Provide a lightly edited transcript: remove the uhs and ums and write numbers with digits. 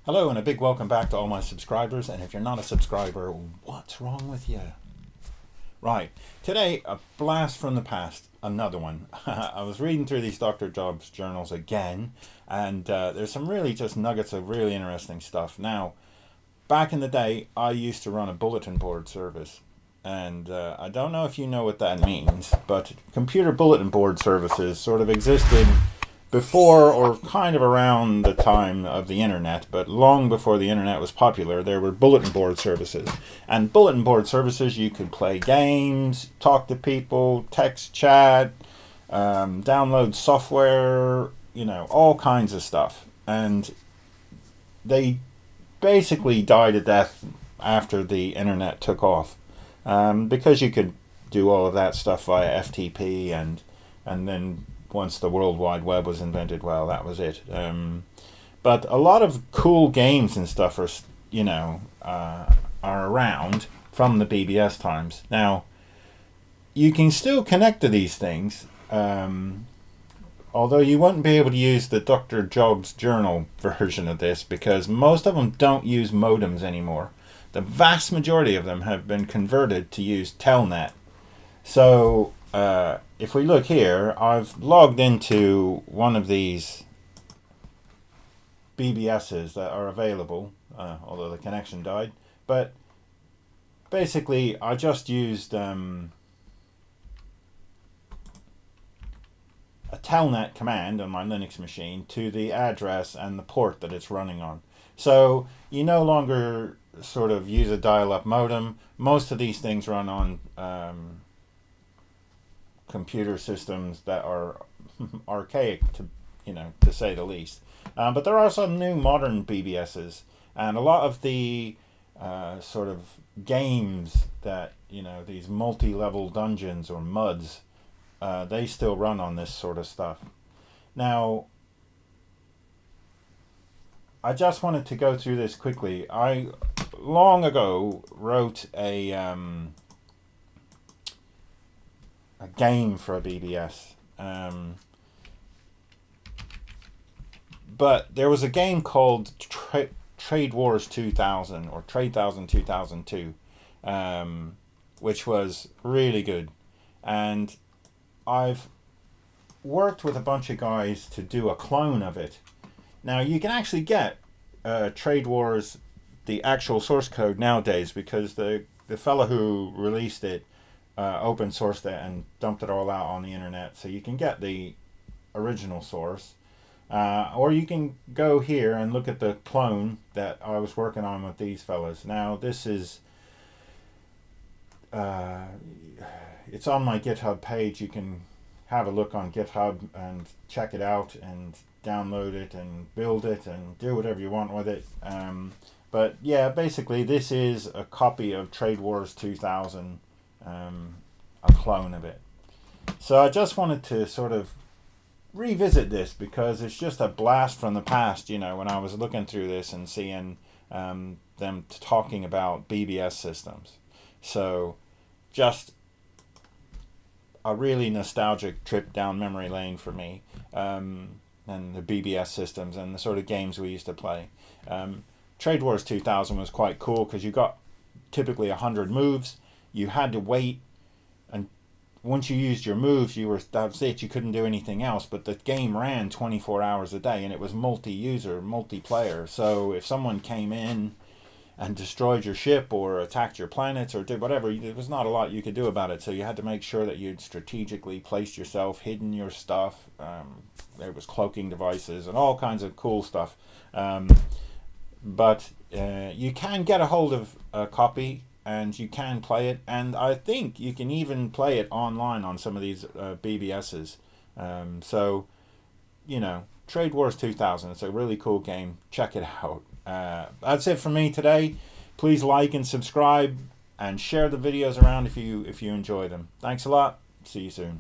Hello and a big welcome back to all my subscribers, and if you're not a subscriber, what's wrong with you? Right, today a blast from the past, another one. I was reading through these Dr. Jobs journals again, and there's some really just nuggets of really interesting stuff. Now, back in the day, I used to run a bulletin board service, and I don't know if you know what that means, but computer bulletin board services sort of existed before or kind of around the time of the internet, but long before the internet was popular. There were bulletin board services. And bulletin board services, you could play games, talk to people, text chat, download software, all kinds of stuff. And they basically died a death after the internet took off, because you could do all of that stuff via FTP, and then once the World Wide Web was invented, well, that was it. But a lot of cool games and stuff are around from the BBS times. Now, you can still connect to these things, although you wouldn't be able to use the Dr. Jobs journal version of this because most of them don't use modems anymore. The vast majority of them have been converted to use Telnet. So, if we look here, I've logged into one of these BBSs that are available, although the connection died. But basically, I just used a telnet command on my Linux machine to the address and the port that it's running on. So you no longer sort of use a dial-up modem. Most of these things run on computer systems that are archaic, to say the least. But there are some new modern BBSs, and a lot of the sort of games that these multi-level dungeons or MUDs, they still run on this sort of stuff. Now, I just wanted to go through this quickly. I long ago wrote a game for a BBS, but there was a game called Trade Wars 2000 or Trade 2002, which was really good, and I've worked with a bunch of guys to do a clone of it. Now you can actually get Trade Wars, the actual source code nowadays, because the fellow who released it open sourced it and dumped it all out on the internet, so you can get the original source, or you can go here and look at the clone that I was working on with these fellas. Now this is it's on my GitHub page. You can have a look on GitHub and check it out and download it and build it and do whatever you want with it. But yeah, basically this is a copy of Trade Wars 2000, a clone of it. So I just wanted to sort of revisit this because it's just a blast from the past, when I was looking through this and seeing them talking about BBS systems. So just a really nostalgic trip down memory lane for me, and the BBS systems and the sort of games we used to play. Trade Wars 2000 was quite cool because you got typically 100 moves. You had to wait, and once you used your moves, that was it. You couldn't do anything else. But the game ran 24 hours a day, and it was multi-user, multiplayer. So if someone came in and destroyed your ship or attacked your planets or did whatever, there was not a lot you could do about it. So you had to make sure that you'd strategically placed yourself, hidden your stuff. There was cloaking devices and all kinds of cool stuff. But you can get a hold of a copy, and you can play it, and I think you can even play it online on some of these BBSs. So, Trade Wars 2000, it's a really cool game. Check it out. That's it for me today. Please like and subscribe and share the videos around if you enjoy them. Thanks a lot. See you soon.